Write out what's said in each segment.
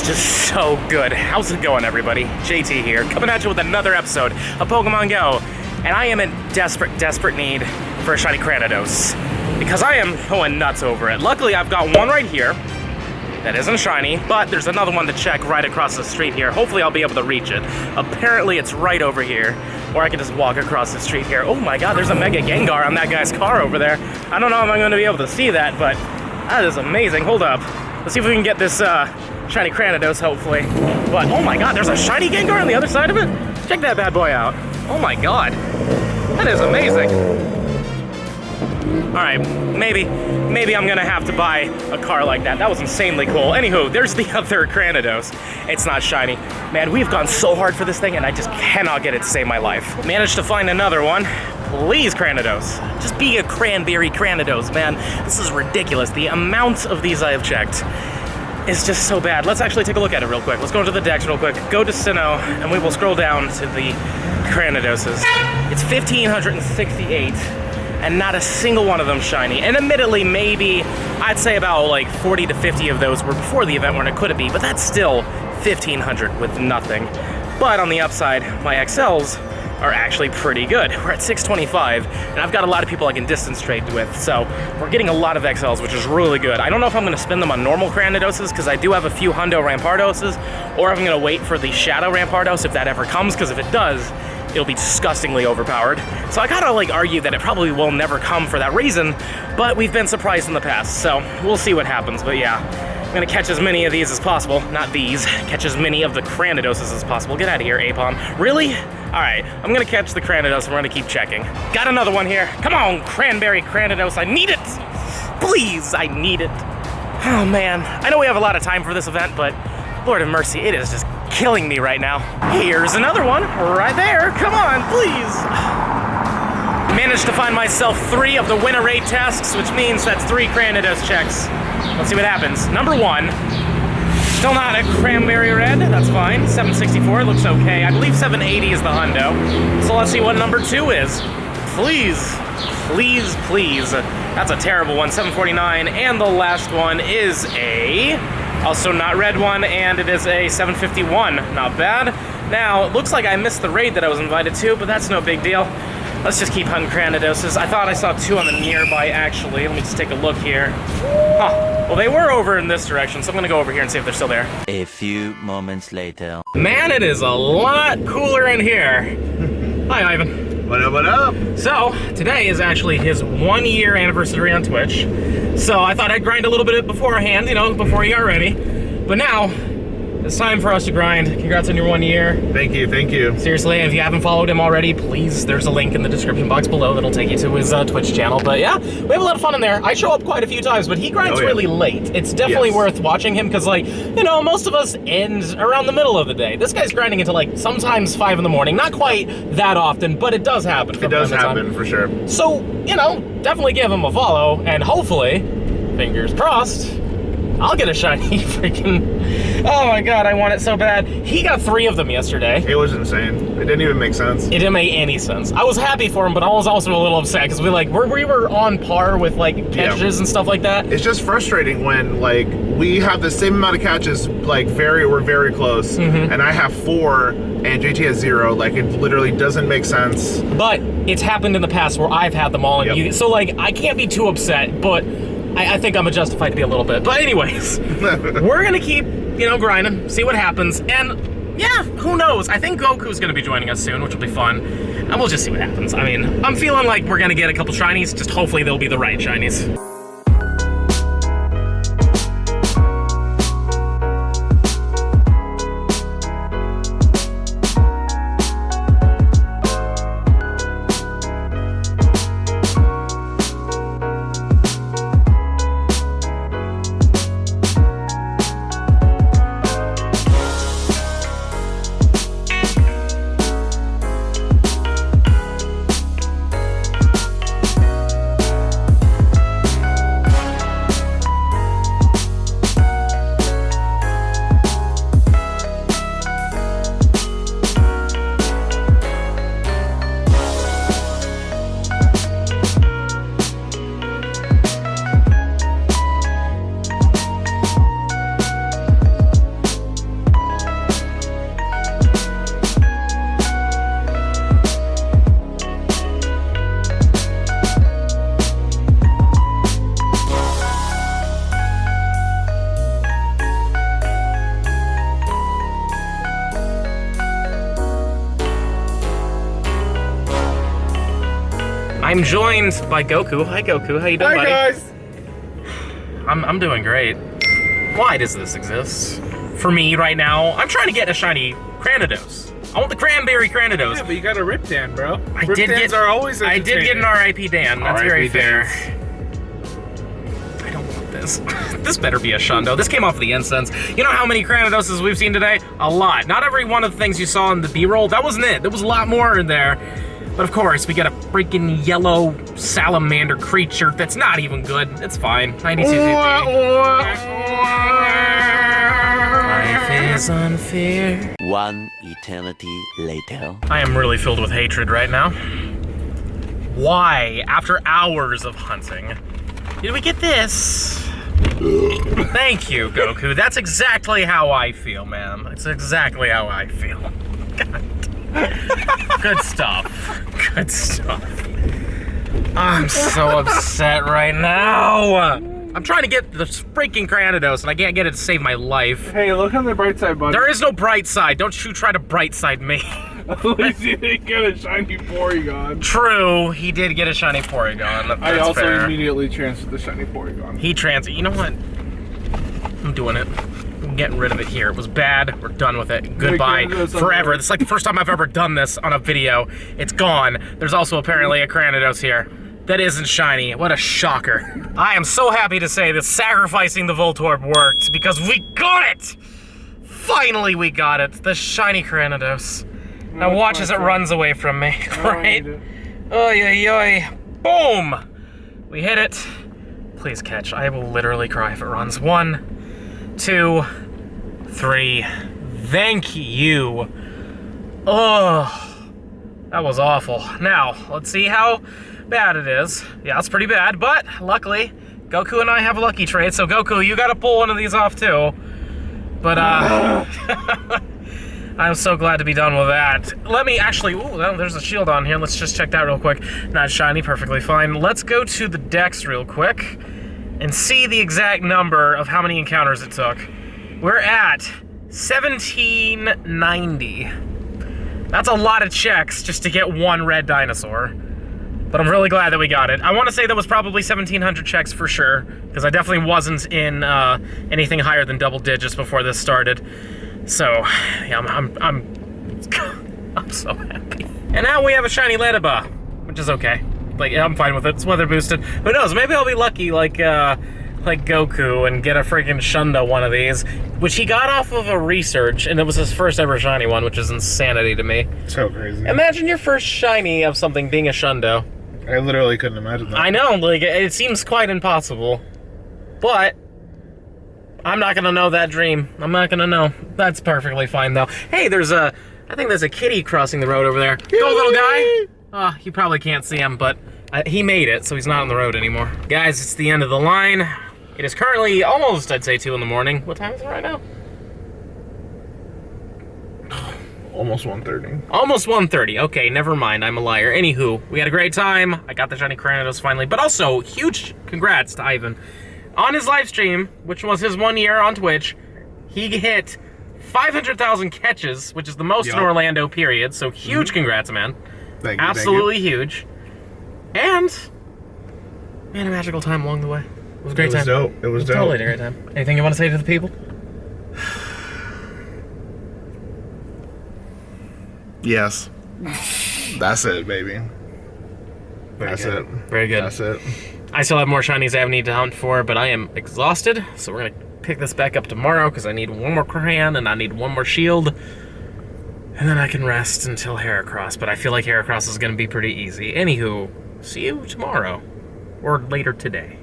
is just so good. How's it going, everybody? JT here, coming at you with another episode of Pokemon Go. And I am in desperate need for a Shiny Cranidos, because I am going nuts over it. Luckily, I've got one right here that isn't shiny, but there's another one to check right across the street here. Hopefully, I'll be able to reach it. Apparently, it's right over here, or I can just walk across the street here. Oh my god, there's a Mega Gengar on that guy's car over there. I don't know if I'm going to be able to see that, but that is amazing. Hold up. Let's see if we can get this Shiny Cranidos, hopefully. But, oh my god, there's a Shiny Gengar on the other side of it? Check that bad boy out. Oh my god. That is amazing. Alright, maybe I'm gonna have to buy a car like that. That was insanely cool. Anywho, there's the other Cranidos. It's not shiny. Man, we've gone so hard for this thing, and I just cannot get it to save my life. Managed to find another one. Please, Cranidos. Just be a cranberry Cranidos, man. This is ridiculous. The amount of these I have checked is just so bad. Let's actually take a look at it real quick. Let's go into the decks real quick. Go to Sinnoh, and we will scroll down to the Cranidoses. It's 1,568, and not a single one of them shiny. And admittedly, maybe, I'd say about like 40 to 50 of those were before the event when it could have been, but that's still 1,500 with nothing. But on the upside, my XLs are actually pretty good. We're at 625, and I've got a lot of people I can distance trade with, so we're getting a lot of XLs, which is really good. I don't know if I'm gonna spend them on normal Cranidoses, because I do have a few Hundo Rampardoses, or if I'm gonna wait for the Shadow Rampardos if that ever comes, because if it does, it'll be disgustingly overpowered. So I gotta like argue that it probably will never come for that reason, but we've been surprised in the past, so we'll see what happens. But yeah, I'm gonna catch as many of these as possible. Not these, catch as many of the Cranidoses as possible. Get out of here, Apom. Really? All right, I'm gonna catch the Cranidos and we're gonna keep checking. Got another one here. Come on, Cranberry Cranidos, I need it. Please, I need it. Oh man, I know we have a lot of time for this event, but Lord have mercy, it is just killing me right now. Here's another one, right there. Come on, please. Managed to find myself 3 of the winner rate tasks, which means that's 3 Cranidos checks. Let's see what happens. Number 1, still not a Cranberry Red, that's fine. 764 looks okay. I believe 780 is the hundo. So let's see what number 2 is. Please, please, please. That's a terrible one, 749. And the last one is a also not red one, and it is a 751. Not bad. Now, it looks like I missed the raid that I was invited to, but that's no big deal. Let's just keep hunting Cranidoses. I thought I saw 2 on the nearby, actually. Let me just take a look here. Huh. Well, they were over in this direction, so I'm gonna go over here and see if they're still there. A few moments later. Man, it is a lot cooler in here. Hi, Ivan. What up, what up? So, today is actually his 1-year anniversary on Twitch. So I thought I'd grind a little bit beforehand, you know, before he got ready. But now, it's time for us to grind. Congrats on your 1 year. Thank you, thank you. Seriously, if you haven't followed him already, please, there's a link in the description box below that'll take you to his Twitch channel. But yeah, we have a lot of fun in there. I show up quite a few times, but he grinds really late. It's definitely worth watching him, because like, you know, most of us end around the middle of the day. This guy's grinding until like sometimes 5 in the morning. Not quite that often, but it does happen. It does happen, for sure. So, you know, definitely give him a follow, and hopefully, fingers crossed, I'll get a shiny freaking... Oh my god, I want it so bad. He got 3 of them yesterday. It was insane. It didn't even make sense. It didn't make any sense. I was happy for him, but I was also a little upset, because we were on par with like catches and stuff like that. It's just frustrating when like we have the same amount of catches, like we're very close, and I have 4 and JT has 0. Like, it literally doesn't make sense. But it's happened in the past where I've had them all, and so like I can't be too upset, but I think I'm justified to be a little bit. But anyways, we're gonna keep, you know, grinding, see what happens, and yeah, who knows? I think Goku's gonna be joining us soon, which will be fun, and we'll just see what happens. I mean, I'm feeling like we're gonna get a couple shinies, just hopefully they'll be the right shinies. I'm joined by Goku. Hi, Goku. How you doing, buddy? Hi, guys. I'm doing great. Why does this exist? For me, right now, I'm trying to get a shiny Cranidos. I want the cranberry Cranidos. Yeah, but you got a Rip Dan, bro. I Rip did Dans get. are always I did get an RIP Dan. That's very RIP fair. Dans. I don't want this. This better be a Shundo. This came off the incense. You know how many Cranidoses we've seen today? A lot. Not every one of the things you saw in the B-roll. That wasn't it. There was a lot more in there. But of course, we got a freaking yellow salamander creature that's not even good. It's fine. 92 Life is unfair. One eternity later. I am really filled with hatred right now. Why, after hours of hunting, did we get this? Thank you, Goku. That's exactly how I feel, man. It's exactly how I feel. God. Good stuff. Good stuff. I'm so upset right now. I'm trying to get the freaking Cranidos, and I can't get it to save my life. Hey, look on the bright side, buddy. There is no bright side. Don't you try to bright side me. At least he didn't get a shiny Porygon. True, he did get a shiny Porygon. That's I also fair. immediately transferred the shiny Porygon. You know what? I'm doing it. I'm getting rid of it here. It was bad. We're done with it. Goodbye. Forever. It's like the first time I've ever done this on a video. It's gone. There's also apparently a Cranidos here. That isn't shiny. What a shocker. I am so happy to say that sacrificing the Voltorb worked because we got it! Finally we got it. The shiny Cranidos. Now watch as it runs away from me, right? Oy, oy, oy. Boom! We hit it. Please catch. I will literally cry if it runs. 1, 2, 3. Thank you. Oh, that was awful. Now, let's see how bad it is. Yeah, it's pretty bad, but luckily, Goku and I have a lucky trade, so Goku, you gotta pull one of these off too. But, I'm so glad to be done with that. Let me actually, ooh, there's a shield on here. Let's just check that real quick. Not shiny, perfectly fine. Let's go to the Dex real quick and see the exact number of how many encounters it took. We're at 1790. That's a lot of checks just to get one red dinosaur. But I'm really glad that we got it. I want to say that was probably 1,700 checks for sure, because I definitely wasn't in anything higher than double digits before this started. So, yeah, I'm so happy. And now we have a shiny Ledaba, which is okay. Like, yeah, I'm fine with it. It's weather boosted. Who knows? Maybe I'll be lucky, like Goku, and get a freaking Shundo one of these, which he got off of a research, and it was his first ever shiny one, which is insanity to me. So crazy. Imagine your first shiny of something being a Shundo. I literally couldn't imagine that. I know, like, it seems quite impossible. But I'm not gonna know that dream. I'm not gonna know. That's perfectly fine, though. Hey, I think there's a kitty crossing the road over there. Go, little guy! Oh, you probably can't see him, but he made it, so he's not on the road anymore. Guys, it's the end of the line. It is currently almost, I'd say, 2 in the morning. What time is it right now? Almost 1:30. Almost 1:30. Okay, never mind. I'm a liar. Anywho, we had a great time. I got the shiny Cranidos finally. But also, huge congrats to Ivan. On his live stream, which was his 1 year on Twitch, he hit 500,000 catches, which is the most in Orlando, period. So huge congrats, man. Thank you. Absolutely huge. And we had a magical time along the way. It was a great time. It was dope. Totally a great time. Anything you want to say to the people? Yes. That's it, baby. That's it. Very good. That's it. I still have more shinies I need to hunt for, but I am exhausted. So we're going to pick this back up tomorrow because I need one more crayon and I need one more shield. And then I can rest until Heracross, but I feel like Heracross is going to be pretty easy. Anywho, see you tomorrow. Or later today.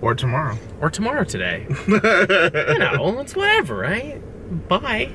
Or tomorrow. Or tomorrow today. You know, it's whatever, right? Bye.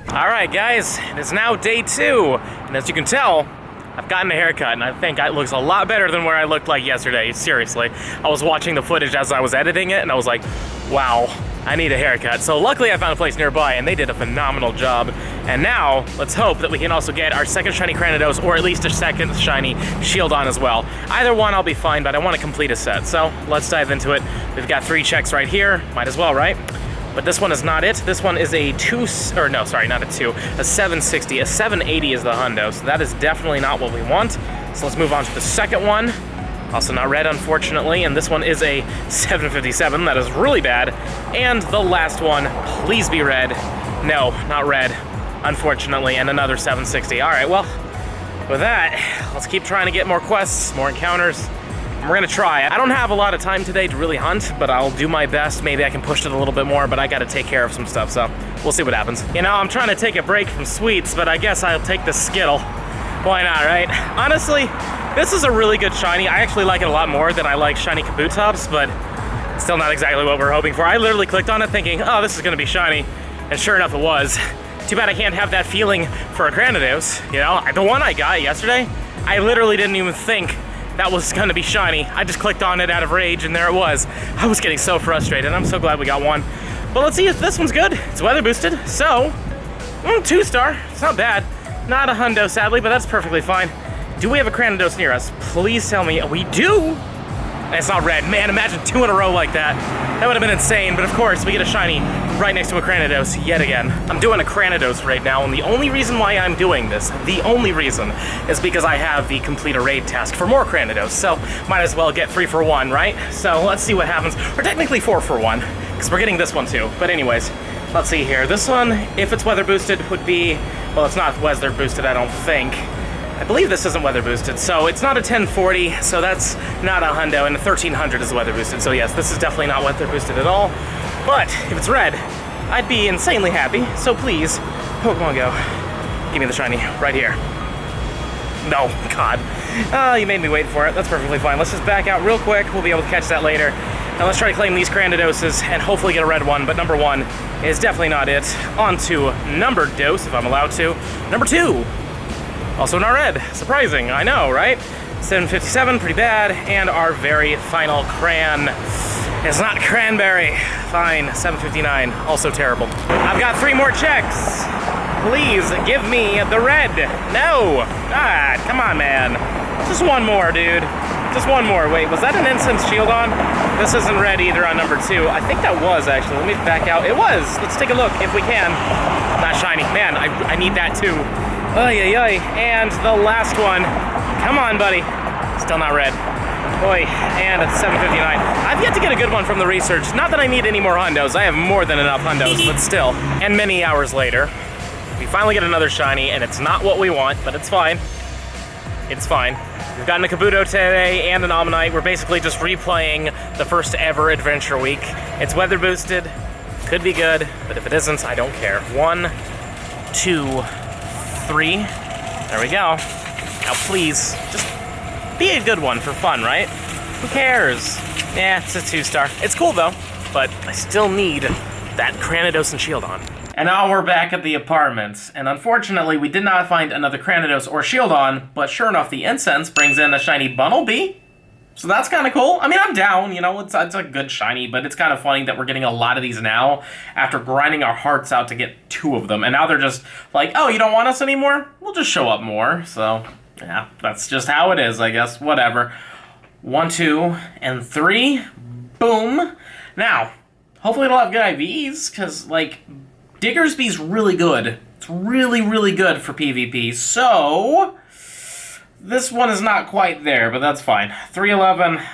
All right, guys, it is now day 2, and as you can tell, I've gotten a haircut, and I think it looks a lot better than where I looked like yesterday, seriously. I was watching the footage as I was editing it, and I was like, wow, I need a haircut. So luckily I found a place nearby, and they did a phenomenal job. And now, let's hope that we can also get our second shiny Cranidos, or at least a second shiny Shieldon as well. Either one I'll be fine, but I want to complete a set, so let's dive into it. We've got 3 checks right here, might as well, right? But this one is not it. This one is a 760. A 780 is the hundo, so that is definitely not what we want. So let's move on to the second one. Also not red, unfortunately, and this one is a 757. That is really bad. And the last one, please be red. No, not red, unfortunately, and another 760. All right, well, with that, let's keep trying to get more quests, more encounters. We're gonna try. I don't have a lot of time today to really hunt, but I'll do my best. Maybe I can push it a little bit more, but I gotta take care of some stuff, so we'll see what happens. You know, I'm trying to take a break from sweets, but I guess I'll take the Skittle. Why not, right? Honestly, this is a really good shiny. I actually like it a lot more than I like shiny Kabutops, but still not exactly what we're hoping for. I literally clicked on it thinking, oh, this is gonna be shiny, and sure enough it was. Too bad I can't have that feeling for a Cranidos, you know? The one I got yesterday, I literally didn't even think that was gonna be shiny. I just clicked on it out of rage and there it was. I was getting so frustrated. I'm so glad we got one. But let's see if this one's good. It's weather boosted, so 2-star, it's not bad. Not a hundo, sadly, but that's perfectly fine. Do we have a Cranidos near us? Please tell me we do. And it's not red. Man, imagine 2 in a row like that. That would have been insane, but of course we get a shiny right next to a Cranidos yet again. I'm doing a Cranidos right now, and the only reason why I'm doing this, the only reason, is because I have the complete a raid task for more Cranidos, so might as well get 3 for 1, right? So let's see what happens. Or technically 4 for 1, because we're getting this one too. But anyways, let's see here. This one, if it's weather boosted, would be, well, it's not weather boosted, I don't think. I believe this isn't weather boosted, so it's not a 1040, so that's not a hundo, and a 1300 is weather boosted. So yes, this is definitely not weather boosted at all. But if it's red, I'd be insanely happy. So please, Pokemon Go, give me the shiny right here. No, God. You made me wait for it. That's perfectly fine. Let's just back out real quick. We'll be able to catch that later. Now let's try to claim these Cranidoses and hopefully get a red one, but number 1 is definitely not it. On to number dose, if I'm allowed to. Number 2. Also not red. Surprising, I know, right? 757, pretty bad. And our very final cran is not cranberry. Fine, 759, also terrible. I've got 3 more checks. Please give me the red. No, God, come on, man. Just one more, dude. Just one more. Wait, was that an incense shield on? This isn't red either on number 2. I think that was, actually. Let me back out. It was. Let's take a look if we can. Not shiny. Man, I need that too. Oy, oy, oy. And the last one. Come on, buddy. Still not red. Oy, and it's 759. I've yet to get a good one from the research. Not that I need any more hundos. I have more than enough hundos, but still. And many hours later, we finally get another shiny, and it's not what we want, but it's fine. It's fine. We've gotten a Kabuto today and an Omanyte. We're basically just replaying the first ever adventure week. It's weather boosted. Could be good, but if it isn't, I don't care. 1, 2, 3. There we go. Now please, just be a good one for fun, right? Who cares? Yeah, it's a 2-star. It's cool though, but I still need that Cranidos and Shieldon. And now we're back at the apartments, and unfortunately we did not find another Cranidos or Shieldon, but sure enough the incense brings in a shiny Bunnelby. So that's kind of cool. I mean, I'm down, you know, it's a good shiny, but it's kind of funny that we're getting a lot of these now after grinding our hearts out to get 2 of them. And now they're just like, oh, you don't want us anymore? We'll just show up more. So, yeah, that's just how it is, I guess. Whatever. 1, 2, and 3. Boom. Now, hopefully it'll have good IVs, because, like, Diggersby's really good. It's really, really good for PvP. So this one is not quite there, but that's fine. 311,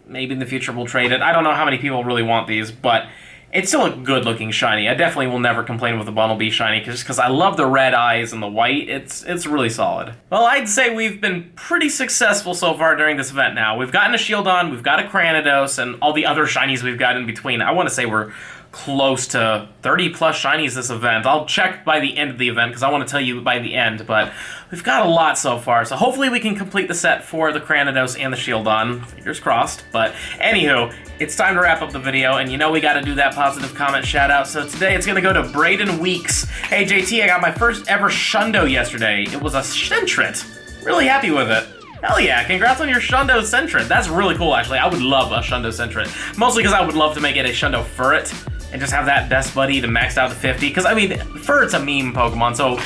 maybe in the future we'll trade it. I don't know how many people really want these, but it's still a good-looking shiny. I definitely will never complain with the Bunnelby shiny, just because I love the red eyes and the white. It's really solid. Well, I'd say we've been pretty successful so far during this event now. We've gotten a Shieldon, we've got a Cranidos, and all the other shinies we've got in between. I want to say we're close to 30 plus shinies this event. I'll check by the end of the event because I want to tell you by the end, but we've got a lot so far, so hopefully we can complete the set for the Cranidos and the Shieldon. Fingers crossed. But anywho, it's time to wrap up the video, and you know we got to do that positive comment shout out, so today it's going to go to Braden Weeks. Hey JT, I got my first ever Shundo yesterday. It was a Sentret. Really happy with it. Hell yeah, congrats on your Shundo Sentret. That's really cool, actually. I would love a Shundo Sentret. Mostly because I would love to make it a Shundo Furret and just have that best buddy to max out to 50. Because, I mean, Furret's a meme Pokemon, so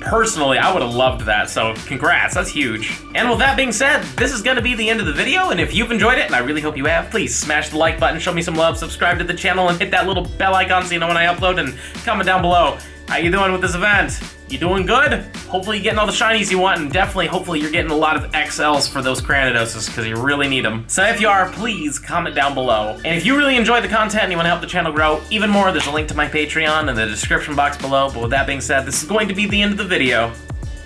personally, I would have loved that, so congrats, that's huge. And with that being said, this is gonna be the end of the video, and if you've enjoyed it, and I really hope you have, please smash the like button, show me some love, subscribe to the channel, and hit that little bell icon so you know when I upload, and comment down below. How you doing with this event? You doing good? Hopefully you're getting all the shinies you want, and definitely, hopefully you're getting a lot of XLs for those Cranidoses, because you really need them. So if you are, please comment down below. And if you really enjoy the content and you want to help the channel grow even more, there's a link to my Patreon in the description box below. But with that being said, this is going to be the end of the video.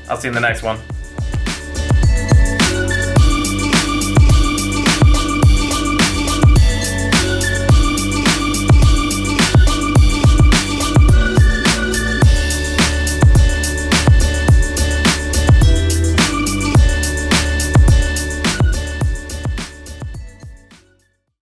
I'll see you in the next one.